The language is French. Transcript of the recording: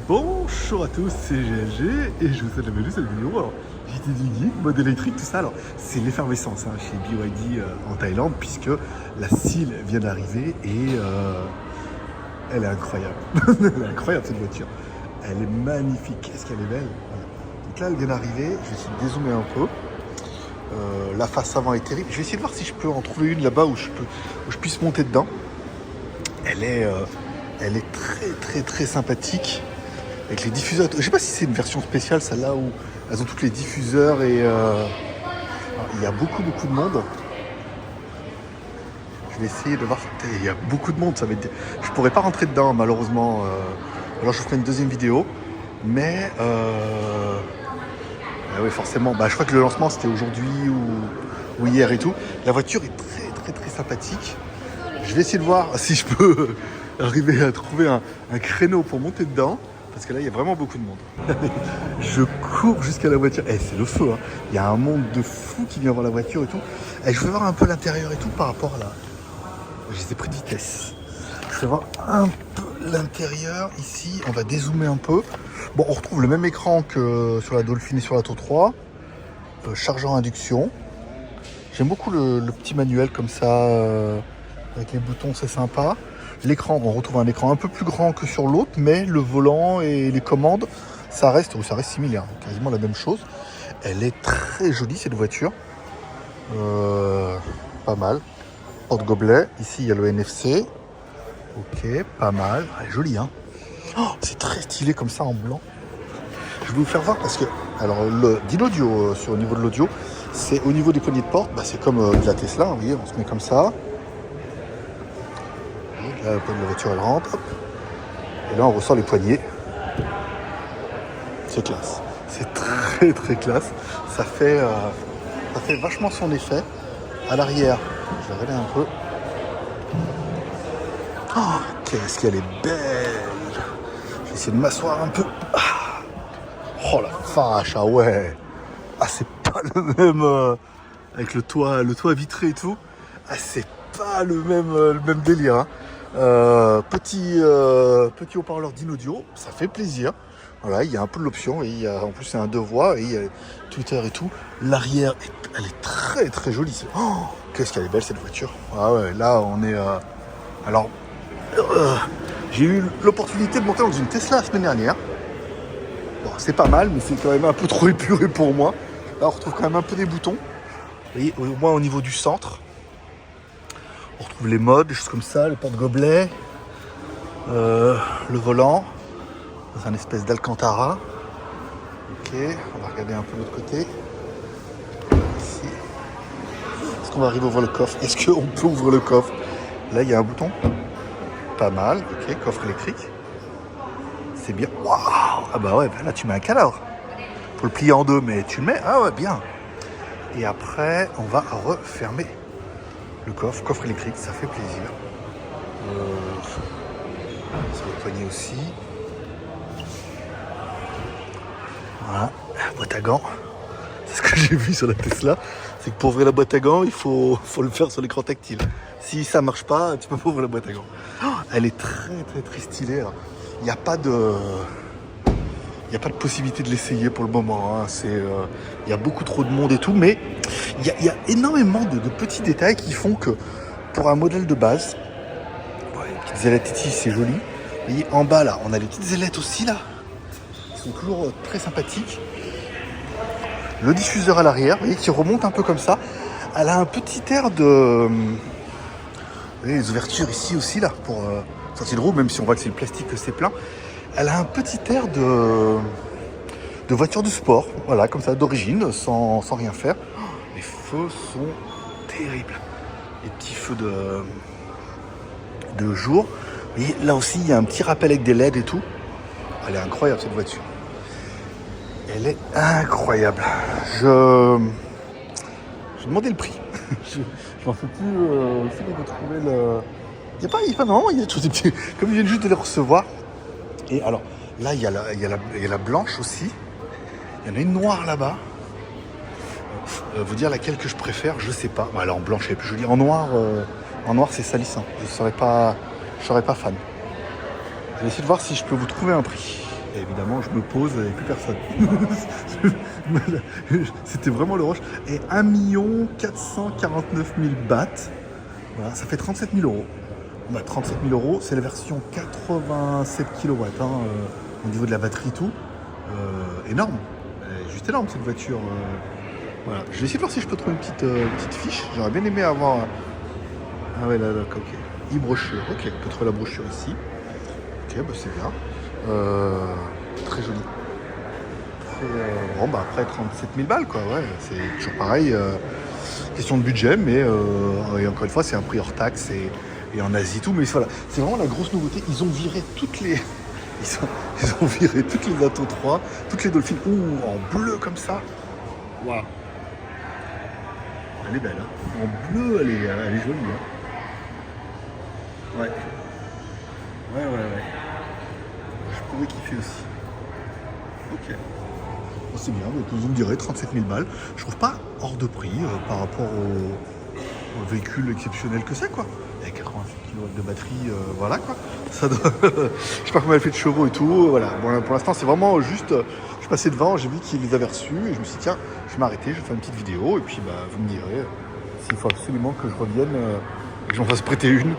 Bonjour à tous, c'est GLG et je vous souhaite la bienvenue sur cette vidéo. Alors, JT du Geek, mode électrique, tout ça. Alors, c'est l'effervescence chez BYD en Thaïlande, puisque la Seal vient d'arriver et elle est incroyable. Elle est incroyable cette voiture. Elle est magnifique. Qu'est-ce qu'elle est belle. Voilà. Donc là, elle vient d'arriver. Je vais essayer de dézoomer un peu. La face avant est terrible. Je vais essayer de voir si je peux en trouver une là-bas où je puisse monter dedans. Elle est très sympathique. Avec les diffuseurs. Je sais pas si c'est une version spéciale, celle-là, où elles ont toutes les diffuseurs et il y a beaucoup de monde. Je vais essayer de voir. Il y a beaucoup de monde, ça va être. Je pourrais pas rentrer dedans, malheureusement. Alors je ferai une deuxième vidéo. Mais oui, forcément. Je crois que le lancement c'était aujourd'hui ou hier et tout. La voiture est très sympathique. Je vais essayer de voir si je peux arriver à trouver un créneau pour monter dedans. Parce que là, il y a vraiment beaucoup de monde. Je cours jusqu'à la voiture. C'est le feu. Il y a un monde de fous qui vient voir la voiture et tout. Je vais voir un peu l'intérieur et tout par rapport à là. Je les ai pris de vitesse. Je vais voir un peu l'intérieur. Ici, on va dézoomer un peu. Bon, on retrouve le même écran que sur la Dolphin et sur la Tau 3. Chargeur induction. J'aime beaucoup le petit manuel comme ça. Avec les boutons, c'est sympa. L'écran, on retrouve un écran un peu plus grand que sur l'autre, mais le volant et les commandes, ça reste similaire, quasiment la même chose. Elle est très jolie cette voiture, pas mal. Porte-gobelet, ici il y a le NFC, ok, pas mal, elle est jolie hein. Oh, c'est très stylé comme ça en blanc. Je vais vous faire voir parce que, alors le dit l'audio au niveau de l'audio, c'est au niveau des poignées de porte, c'est comme de la Tesla, vous voyez, on se met comme ça. Là, la voiture elle rentre, hop. Et là on ressort les poignées. C'est classe, c'est très classe. Ça fait vachement son effet. À l'arrière, je vais regarder un peu. Oh, qu'est-ce qu'elle est belle. Je vais essayer de m'asseoir un peu. Oh la vache, ah ouais. C'est pas le même avec le toit vitré et tout. C'est pas le même délire hein. Petit haut-parleur d'Inaudio, ça fait plaisir. Voilà, il y a un peu de l'option et en plus c'est un 2 voies et il y a Twitter et tout. L'arrière, elle est très jolie. Oh, qu'est-ce qu'elle est belle cette voiture. Ah ouais, là on est. Alors, j'ai eu l'opportunité de monter dans une Tesla la semaine dernière. Bon, c'est pas mal, mais c'est quand même un peu trop épuré pour moi. Là, on retrouve quand même un peu des boutons. Vous voyez, au moins au niveau du centre. On retrouve les modes, des choses comme ça, le porte-gobelet, le volant, dans un espèce d'Alcantara. Ok, on va regarder un peu de l'autre côté. Ici. Est-ce qu'on va arriver à ouvrir le coffre? Est-ce qu'on peut ouvrir le coffre? Là, il y a un bouton. Pas mal, ok, coffre électrique. C'est bien. Waouh! Ah bah ouais, là tu mets un cadavre. Faut le plier en deux, mais tu le mets. Ah ouais, bien. Et après, on va refermer le coffre électrique, ça fait plaisir. Sur le poignet aussi. Voilà, boîte à gants. C'est ce que j'ai vu sur la Tesla. C'est que pour ouvrir la boîte à gants, il faut le faire sur l'écran tactile. Si ça marche pas, tu peux pas ouvrir la boîte à gants. Elle est très stylée. Il n'y a pas de possibilité de l'essayer pour le moment. Il y a beaucoup trop de monde et tout, mais il y a énormément de petits détails qui font que pour un modèle de base, les petites ailettes ici, c'est joli. Et en bas là, on a les petites ailettes aussi là, qui sont toujours très sympathiques. Le diffuseur à l'arrière, vous voyez, qui remonte un peu comme ça. Elle a un petit air de... Vous voyez, les ouvertures ici aussi là, pour sortie de roue, même si on voit que c'est le plastique, que c'est plein. Elle a un petit air de voiture de sport, voilà, comme ça, d'origine, sans rien faire. Les feux sont terribles. Les petits feux de jour. Vous voyez, là aussi, il y a un petit rappel avec des LED et tout. Elle est incroyable, cette voiture. Elle est incroyable. Je vais demander le prix. je m'en fais plus essayer de trouver le... Il n'y a pas non, il y a des choses petits. Comme ils viennent juste de les recevoir. Et alors, là, il y a la blanche aussi. Il y en a une noire là-bas. Vous dire laquelle que je préfère, je sais pas. Alors en blanche, elle est plus jolie. En noir, c'est salissant. Je serais pas fan. Je vais essayer de voir si je peux vous trouver un prix. Et évidemment, je me pose avec plus personne. C'était vraiment le rush. Et 1 449 000 bahts. Voilà, ça fait 37 000 euros. Bah, 37 000 euros, c'est la version 87 kW au niveau de la batterie, tout. Énorme. Elle est juste énorme cette voiture. Voilà. Je vais essayer de voir si je peux trouver une petite fiche. J'aurais bien aimé avoir. Ah ouais, là, ok. E-brochure. Ok, on peut trouver la brochure ici. Ok, bah c'est bien. Très joli. Bon, bah après 37 000 balles, quoi. Ouais, c'est toujours pareil. Question de budget, mais et encore une fois, c'est un prix hors taxe et en Asie, tout. Mais voilà, c'est vraiment la grosse nouveauté. Ils ont viré toutes les. Ils ont viré toutes les Atto 3, toutes les Dolphins. Ouh, en bleu comme ça. Waouh. Elle est belle, hein. En bleu, elle est jolie, hein. Ouais. Ouais. Je pourrais kiffer aussi. Ok. Bon, c'est bien, donc vous me direz 37 000 balles. Je trouve pas hors de prix par rapport au véhicule exceptionnel que c'est, quoi. Avec 87 kW de batterie, voilà quoi. Ça doit... je sais pas combien elle fait de chevaux et tout. Voilà. Bon, pour l'instant, c'est vraiment juste. Je suis passé devant, j'ai vu qu'ils les avaient reçus et je me suis dit, tiens, je vais m'arrêter, je vais faire une petite vidéo et puis bah, vous me direz s'il faut absolument que je revienne et que j'en fasse prêter une.